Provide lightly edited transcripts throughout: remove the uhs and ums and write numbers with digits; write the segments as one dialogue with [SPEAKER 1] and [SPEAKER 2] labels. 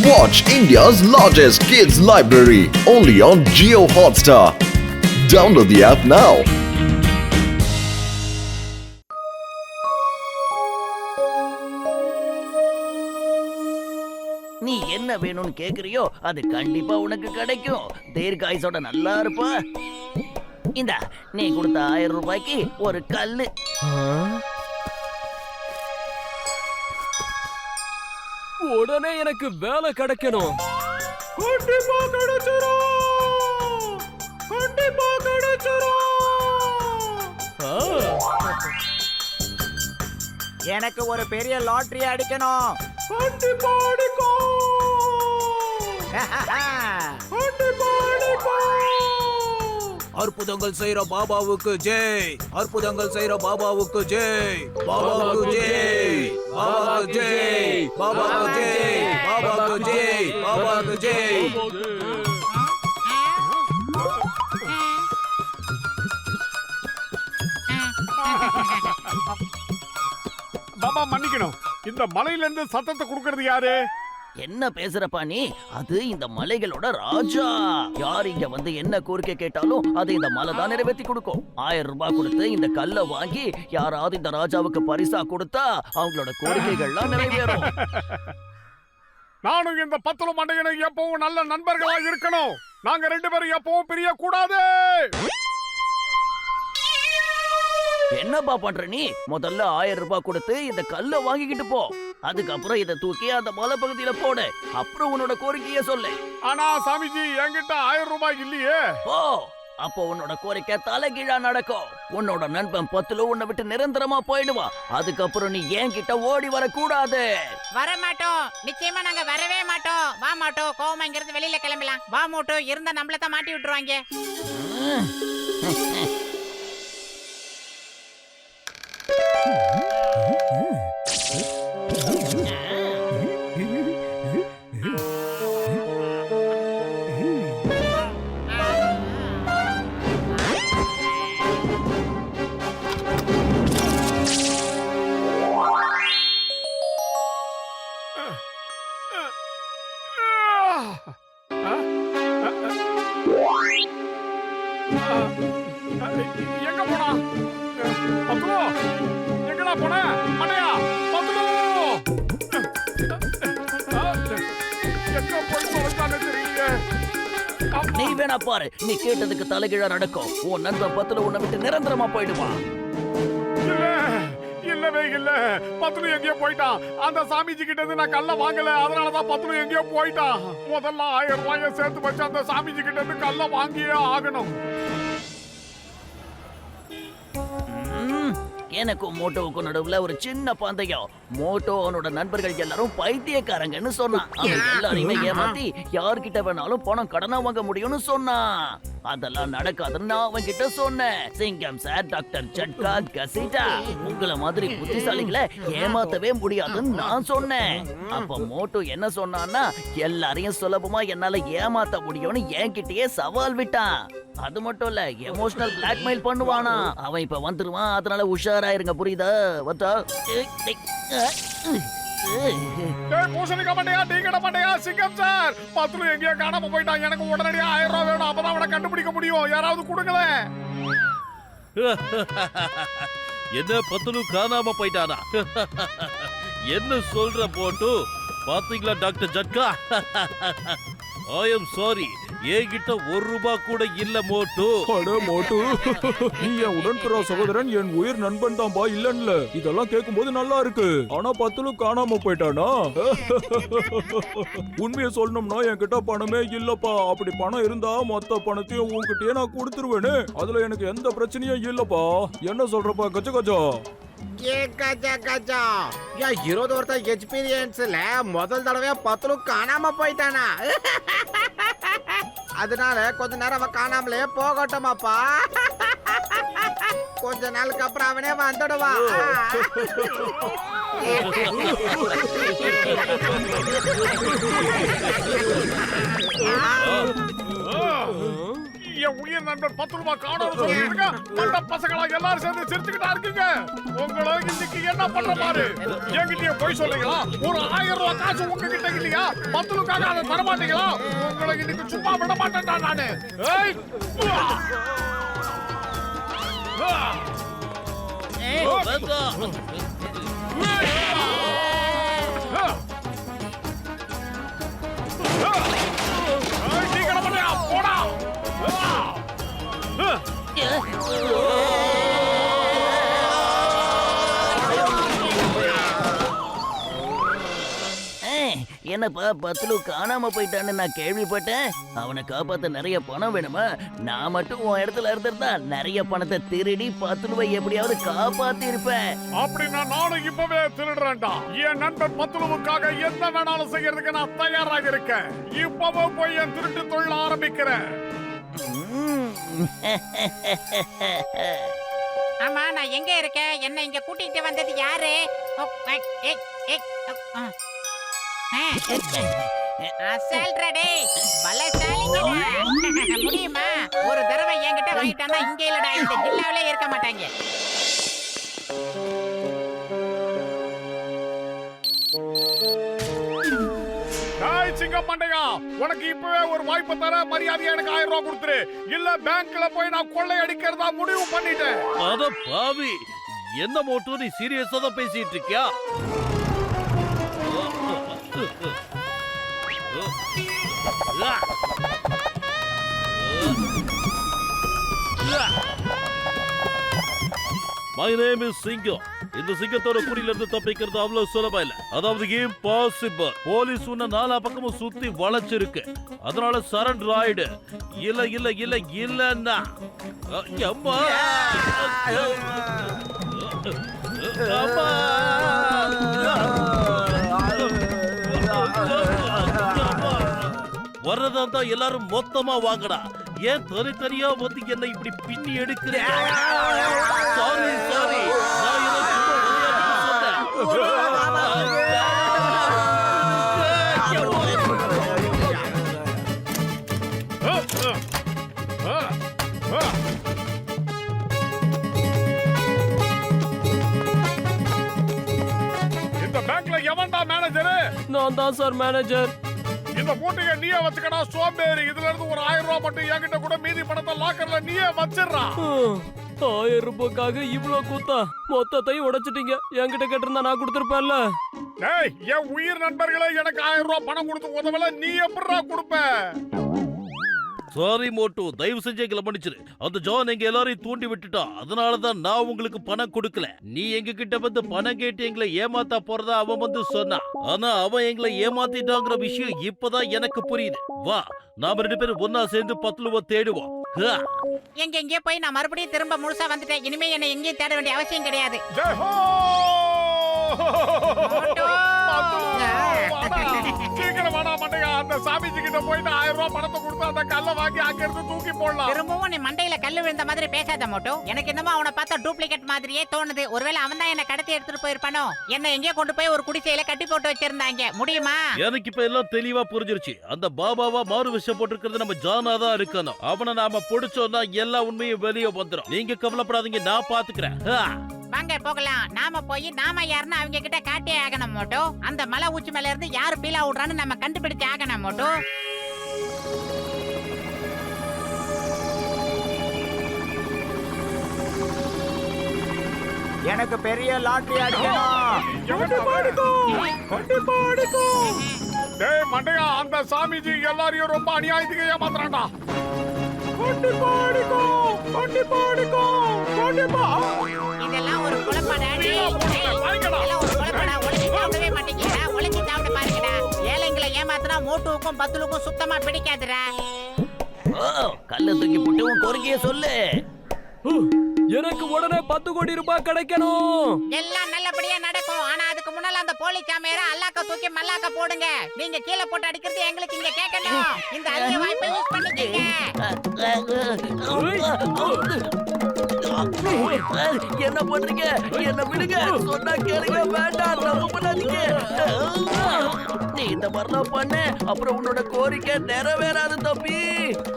[SPEAKER 1] Watch India's largest kids library only on Jio Hotstar. Download the app now.
[SPEAKER 2] நீ என்ன வேணும்னு கேக்குறியோ அது கண்டிப்பா உனக்கு கிடைக்கும். தீர்காயுசோட நல்லா இருப்ப. இந்த நீ கொடுத்த 1000 ரூபாய்க்கு ஒரு கல்லு.
[SPEAKER 3] உடனே எனக்கு வேலை கிடைக்கணும்.
[SPEAKER 4] எனக்கு ஒரு பெரிய லாட்டரி அடிக்கணும்.
[SPEAKER 5] அற்புதங்கள் செய்யற பாபாவுக்கு ஜெய். அற்புதங்கள் செய்யற பாபாவுக்கு ஜெய். பாபாவுக்கு ஜெய். பாபாவுக்கு ஜெய். பாபாவுக்கு ஜெய். பாபாவுக்கு ஜெய். பாபாவுக்கு ஜெய்.
[SPEAKER 6] பாபா மன்னிக்கணும். இந்த மலையில இருந்து சத்தத்தை கொடுக்கறது யாரு?
[SPEAKER 2] என்ன பேசுறப்பா நீ? அது இந்த மலைகளோட ராஜா. யார் இங்க வந்து என்ன கோரிக்கை கேட்டாலும் அது இந்த மலை தான் நிறைவேற்றி கொடுக்கும். 1000 ரூபாய் கொடுத்து இந்த கல்லை வாங்கி யாராவது இந்த ராஜாவுக்கு பரிசா கொடுத்தா அவங்களோட கோரிக்கைகள்லாம் நிறைவேறும்.
[SPEAKER 6] நானும் இந்த பத்துல மண்டையனும் எப்பவும் நல்ல நண்பர்களா இருக்கணும். நாங்க 2 பேரும் எப்பவும் பிரிய கூடாது.
[SPEAKER 2] என்னப்பா பண்ற நீ? முதல்ல 1000 ரூபாய் கொடுத்து இந்த கல்லை வாங்கிக்கிட்டு போ. அதுக்கப்புறம் இதை தூக்கி அந்த மலை பகுதியில போடு. அப்புறம் உன்னோட கோரிக்கைய சொல்லு.
[SPEAKER 6] ஆனா சாமிஜி, என்கிட்ட 1000 ரூபாய் இல்லையே.
[SPEAKER 2] ஓ, அப்போ உன்னோட கோரிக்கை தலைகீழா நடக்கும். உன்னோட நண்பன் பத்துல உன்னை விட்டு நிரந்தரமா போயிடுவான். அதுக்கப்புறம் நீ என்கிட்ட ஓடி வரக்கூடாது.
[SPEAKER 4] வர மாட்டோம். நிச்சயமா நாங்க வரவே மாட்டோம். வா மாட்டோம். கோவமா இங்க இருந்து வெளியில கிளம்பலாம். வா மோட்டோ, இருந்தா நம்மள தான் மாட்டி விட்டுருவாங்க.
[SPEAKER 6] எங்க போனா? பத்துலு, எங்கடா போன? மண்டையா, பத்துலு. எங்க போய் தொலைச்சானே தெரியல.
[SPEAKER 2] நீ வேணா பாரு, நீ கேட்டதுக்கு தலைகீழா நடக்கும். உன் நண்பன் பத்துல உன்னை விட்டு நிரந்தரமா போயிடுவான்.
[SPEAKER 6] இல்லவே இல்ல. பத்துலு எங்கேயோ போயிட்டான். அந்த சாமிஜி கிட்ட இருந்து நான் கல்ல வாங்கல. அதனாலதான் பத்துலு எங்கேயோ போயிட்டான். முதல்ல 1000 ரூபாயை சேர்த்து வச்சு அந்த சாமிஜி கிட்ட இருந்து கல்ல வாங்கியே ஆகணும்.
[SPEAKER 2] எனக்கும் மோட்டோவுக்கும் நடுவுல ஒரு சின்ன பந்தயம். மோட்டோ அவனோட நண்பர்கள் எல்லாரும் பைத்தியக்காரங்கன்னு சொன்னான். அவன் எல்லாரையுமே ஏமாத்தி யார்கிட்ட வேணாலும் பணம் கடனா வாங்க முடியும்னு சொன்னான். அதெல்லாம் நடக்காதுன்னு நான் அவன் கிட்ட சொன்னேன். சிங்கம் சார், டாக்டர் ஜட்கா, கசிட்டா, உங்களை மாதிரி புத்திசாலிகளை ஏமாத்தவே முடியாதுன்னு நான் சொன்னேன். அப்ப மோட்டோ என்ன சொன்னான்னா, எல்லாரையும் சுலபமா என்னால ஏமாத்த முடியும்னு என்கிட்டயே சவால் விட்டான். அது மட்டும் இல்ல, எமோஷனல் பிளாக்மெயில் பண்ணுவானா. அவன் இப்ப வந்துருவான். அதனால உஷாராயிருங்க, புரியுதா? வந்தா
[SPEAKER 6] பூசணிக்க மாட்டேயா, டீ கடை மாட்டேயா, சிங்கம் சார், பத்துலு எங்கேயோ காணாம போயிட்டான். எனக்கு உடனடியா 1000 ரூபாய் வேணும். அப்பதான் அவனை கண்டுபிடிக்க முடியும். யாராவது கொடுங்களேன்.
[SPEAKER 7] என்ன பத்துலு காணாம போயிட்டானா? என்ன சொல்ற போட்டு? பாத்தீங்களா டாக்டர் ஜட்கா? ஐ எம் சாரி, என்கிட்ட 1 ரூபாய் கூட இல்ல மோட்டு.
[SPEAKER 3] அட மோட்டு, நீ என் உடன்பிறா சகோதரன், என் உயிர் நண்பன் தான்பா. இல்லன்ல, இதெல்லாம் கேட்கும்போது நல்லா இருக்கு. ஆனா பத்துலு காணாம போயிட்டானா? உண்மையை சொல்லணும்னா என்கிட்ட பணமே இல்லப்பா. அப்படி பணம் இருந்தா மொத்த பணத்தையும் உன்கிட்டயே நான் கொடுத்துருவேனே. அதுல எனக்கு எந்த பிரச்சனையும் இல்லப்பா. என்ன சொல்றப்பா கஜ கஜா?
[SPEAKER 4] ஏன் 20 வருஷம் எக்ஸ்பீரியன்ஸ்ல முதல் தடவை பத்துலு காணாம போயிட்டானா? அதனால கொஞ்ச நேரம் அவன் காணாமலே போகட்டுமாப்பா. கொஞ்ச நாளுக்கு அப்புறம் அவனே வந்துடுவான்.
[SPEAKER 6] என் உயிர் நண்பர் 10 ரூபாய் காணோம்னு சொல்லிருக்க மண்ட பசங்களா எல்லாரும் சேர்ந்து சிரிச்சுக்கிட்டா இருக்கீங்க. உங்களை இன்னைக்கு என்ன பண்ற பாரு. என்கிட்டயே போய் சொல்றீங்களா? ஒரு 1000 ரூபாய் காசு உங்ககிட்ட இல்லையா? 10 ரூபாய்க்காக அதை தர மாட்டீங்களா? உங்களை இன்னைக்கு சும்மா விட மாட்டேன்டா நானு. ஏய்!
[SPEAKER 7] வேண்டாம்.
[SPEAKER 6] போடா.
[SPEAKER 2] என்னப்பா பத்லு காணாம போயிட்டான்னு நான் கேள்விப்பட்டேன். அவனை காப்பாத்த நிறைய பணம் வேணுமா? நான் மட்டும் உன் இடத்துல இருந்திருந்தா நிறைய பணத்தை திருடி பத்லுவை எப்படியாவது காப்பாத்தி இருப்பேன்.
[SPEAKER 6] அப்படின்னா நானும் இப்பவே திருடுறேன்டா. என் நண்பர் பத்லுவுக்காக என்ன வேணாலும் செய்யறதுக்கு நான் தயாராக இருக்கேன். இப்பவே போய் என் திருட்டு தொழில் ஆரம்பிக்கிறேன்.
[SPEAKER 4] ஆமா, நான் எங்க இருக்கேன்? என்ன இங்க கூட்டிட்டு வந்தது யாரு? அசல்றடே பலசாலிங்கடா. முடியுமா? ஒரு தடவை என்கிட்ட வாங்கிட்டானா இங்க இல்லடா, இந்த ஜில்லாவிலே இருக்க மாட்டாங்க.
[SPEAKER 6] சிங்கம் மண்டையா, உனக்கு இப்பவே ஒரு வாய்ப்பு தர. மரியாதையா எனக்கு 1000 ரூபாய் கொடுத்துரு. இல்ல பேங்க்ல போய் நான் கொள்ளை அடிக்கிறதா முடிவு பண்ணிட்டேன்.
[SPEAKER 7] அட பாவி, என்ன மோட்டு நீ சீரியஸா தான் பேசிட்டு இருக்கியா? My name is சிங்கம். இந்த சிங்கத்தோட குறியில இருந்து தப்பிக்கிறது அவ்வளவு சுலபம் இல்ல. அதாவது இம்பாசிபிள். போலீஸ் உன்ன நாலா பக்கமும் சுத்தி வளைச்சிருக்கு. அதனால சரண்டர் ஆயிடு. இல்ல இல்ல இல்ல இல்லன்னா அம்மா வரதா தான் எல்லாரும் மொத்தமா வாங்கடா. ஏன் தனித்தனியா வந்து என்ன இப்படி பின்னி எடுக்கிறீங்க? சாரி சாரி, நான் இதை சும்மா விளையாட்டுக்கு சொன்னேன்.
[SPEAKER 6] இந்த பேங்க்ல எவன்டா மேனேஜர்?
[SPEAKER 3] நான் தான் சார் மேனேஜர்.
[SPEAKER 6] இந்த மூட்டையை நீயே வச்சுக்கடா சோம்பேறி. இதுல இருந்து ஒரு 1000 ரூபாய் மட்டும் என்கிட்ட கூட, மீதி பணத்தை லாக்கர்ல நீயே வச்சிடுறா.
[SPEAKER 3] 1000 ரூபாய்க்காக இவ்வளவு கூத்தா? மொத்தத்தையும் உடைச்சிட்டீங்க. என்கிட்ட கேட்டிருந்தா நான் கொடுத்திருப்பேன்ல.
[SPEAKER 6] ஏய், என் உயிர் நண்பர்களே எனக்கு 1000 ரூபாய் பணம் கொடுத்து உதவல, நீ எப்படிடா கொடுப்ப?
[SPEAKER 7] சாரி மோட்டு, தயவு செஞ்சு எங்களை மன்னிச்சிரு. அந்த ஜான் எங்க எல்லாரையும் தூண்டி விட்டுட்டான். அதனாலதான் நான் உங்களுக்கு பணம் கொடுக்கல. நீ எங்க கிட்ட வந்து பணம் கேட்டு எங்களை ஏமாத்தா போறதா அவன் வந்து சொன்னான். ஆனா அவன் எங்களை ஏமாத்திட்டாங்கிற விஷயம் இப்பதான் எனக்கு புரியுது. வா, நாம 2 பேரும் ஒன்னா சேர்ந்து பத்லுவை தேடுவோம்.
[SPEAKER 4] எங்கெங்கே போய் நான் மறுபடியும் திரும்ப முழுசா வந்துட்டேன். இனிமே என்னை எங்கேயும் தேட வேண்டிய அவசியம் கிடையாது.
[SPEAKER 6] ஜெய் ஹோ! சீக்கிரம் வாடா மண்டையா. அந்த சாமிஜி கிட்ட போயிட்டு 1000 ரூபாய் பணத்தை கொடுத்து அந்த கல்லை வாங்கி அங்க இருந்து தூக்கி போடலாம்.
[SPEAKER 4] திரும்பவும் நீ மண்டையில கல்லு விழுந்த மாதிரி பேசாத மோட்டோ. எனக்கு என்னமோ அவனை பார்த்தா டூப்ளிகேட் மாதிரியே தோணுது. ஒருவேளை அவன் தான் என்ன கடத்தி எடுத்துட்டு போயிருப்பானோ. என்ன எங்கேயோ கொண்டு போய் ஒரு குடிசையில கட்டி போட்டு வச்சிருந்தாங்க. முடியுமா?
[SPEAKER 7] எனக்கு இப்ப எல்லாம் தெளிவா புரிஞ்சிருச்சு. அந்த பாபாவா மாறு விஷயம் போட்டிருக்கிறது நம்ம ஜானா தான் இருக்கணும். அவனை நாம பிடிச்சோம்னா எல்லா உண்மையும் வெளியே வந்துடும். நீங்க கவலைப்படாதீங்க, நான் பாத்துக்கிறேன்.
[SPEAKER 4] வாங்க போகலாம். நாம போய் நாம யாருன்னு அவங்க கிட்ட காட்டே ஆகணும் மோட்டோ. அந்த மலை உச்சி மேல இருந்து யாரு பீலா விடுறான்னு நம்ம கண்டுபிடிச்சு ஆகணும் மோட்டோ.
[SPEAKER 5] எனக்கு பெரிய லாட்டரி அடிக்கணும்.
[SPEAKER 6] டேய் மண்டையா, அந்த சாமிஜி எல்லாரையும் ரொம்ப அநியாயத்துக்கு ஏமாத்துறான்டா.
[SPEAKER 4] இதெல்லாம் ஒரு குழப்படா. இதெல்லாம் ஒரு குழப்படா. ஒளிச்சு சாப்பிடவே மாட்டேங்கிறா. ஒளிச்சு சாப்பிட பாருங்கடா. ஏழைங்களை ஏமாத்துனா மோட்டுவுக்கும் பத்துலுக்கும் சுத்தமா பிடிக்காதுடா.
[SPEAKER 2] கல்ல தூக்கி போட்டு உன் கோரிக்கைய சொல்லு.
[SPEAKER 3] எனக்கு உடனே 10 கோடி ரூபாய் கிடைக்கணும்.
[SPEAKER 4] எல்லாம் நல்லபடியா நடக்கும். ஆனா அதுக்கு முன்னால அந்த போலி சாமியார அல்லாக்க தூக்கி மல்லாக்க போடுங்க. நீங்க கீழே போட்டு அடிக்கிறது எங்களுக்கு இங்க கேட்கணும். இந்த அரிய வாய்ப்பை யூஸ் பண்ணிக்கங்க.
[SPEAKER 2] என்ன பண்றீங்க? என்ன விடுங்க. சொன்னா கேளுங்க. வேண்டாம், தப்பு பண்ணாதீங்க. நீ இந்த மாதிரிலாம் பண்ண, அப்புறம் உன்னோட கோரிக்கை நிறைவேறாது தம்பி.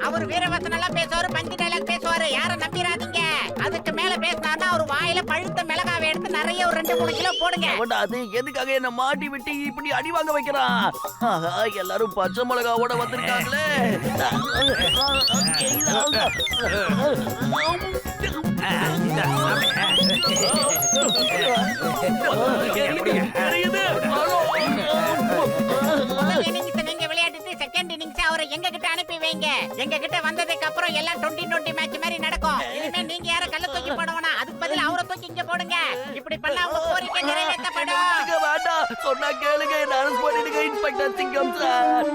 [SPEAKER 4] அவர் வீரவசனம் எல்லாம் பேசுவாரு, பஞ்சு டைலாக் பேசுவாரு. யாரும் நம்பிராதீங்க. அதுக்கு மேல பேசினாருன்னா அவர் வாயில பழுத்த மிளகாவை எடுத்து நிறைய ஒரு 2-3 கிலோ போடுங்க.
[SPEAKER 2] அவன்டா அது எதுக்காக என்ன மாட்டி விட்டு இப்படி அடி வாங்க வைக்கிறான்? ஆஹா, எல்லாரும் பச்சை மிளகாவோட வந்திருக்காங்களே. எரியுது.
[SPEAKER 4] முதல் இன்னிங்ஸ் நீங்க விளையாடிட்டு செகண்ட் இன்னிங்ஸ் அவரை எங்க கிட்ட அனுப்பி வைங்க. எங்க கிட்ட வந்ததுக்கு அப்புறம் எல்லாம் 20-20 மேட்ச் மாதிரி நடக்கும். இனிமே நீங்க யார கல்ல தூக்கி போடவனா, அதுக்கு பதிலா அவரை தூக்கி இங்க போடுங்க. இப்படி பண்ணா உங்க கோரிக்கை நிறைவேற்றப்படும்.
[SPEAKER 2] வேண்டாம், சொன்னா கேளுங்க. என்ன அரெஸ்ட் பண்ணிடுங்க இன்ஸ்பெக்டர் சிங்கம் சார்.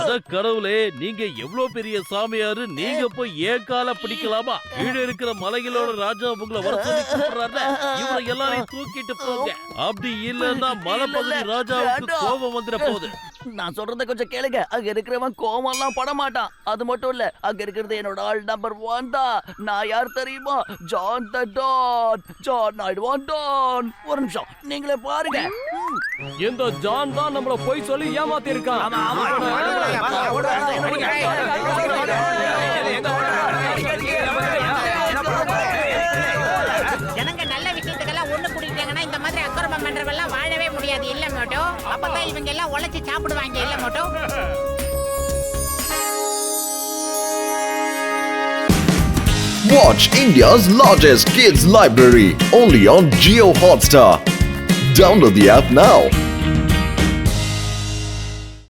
[SPEAKER 7] அட கடவுளே, நீங்க எவ்வளவு பெரிய சாமியாரு, நீங்க போய் ஏன் கால பிடிக்கலாமா? கீழே இருக்கிற மலைகளோட ராஜா உங்களை வர சொல்லி கூப்பிடுறாருல, இவரை எல்லாரையும் தூக்கிட்டு போங்க. அப்படி இல்லன்னா மலைப்பகுதி ராஜாவுக்கு கோபம் வந்துட போகுது.
[SPEAKER 2] நான் சொல்றத கொஞ்சம் கேளுங்க. அங்க இருக்கிறவன் கோவம் எல்லாம் பட மாட்டான். அது மட்டும் இல்ல, அங்க இருக்கிறது என்னோட ஆள் நம்பர் 1 தான். நான் யார் தெரியுமா? John the don. ஜான் நாயுடுவான் டான். ஒரு நிமிஷம், நீங்களே பாருங்க.
[SPEAKER 3] இந்த ஜான் தான் நம்மள போய் சொல்லி ஏமாத்தி இருக்கான்.
[SPEAKER 4] ஜனங்க நல்ல விஷயத்துக்கெல்லாம் ஒண்ணு கூடிட்டாங்கன்னா இந்த மாதிரி அக்கிரமம் பண்றவெல்லாம் வாழவே முடியாது. இல்ல மோட்டோ, அப்பதான் இவங்க எல்லாம் உழைச்சு சாப்பிடுவாங்க. இல்ல Moto.
[SPEAKER 1] Watch India's largest kids library only on Jio Hotstar. Download the app now.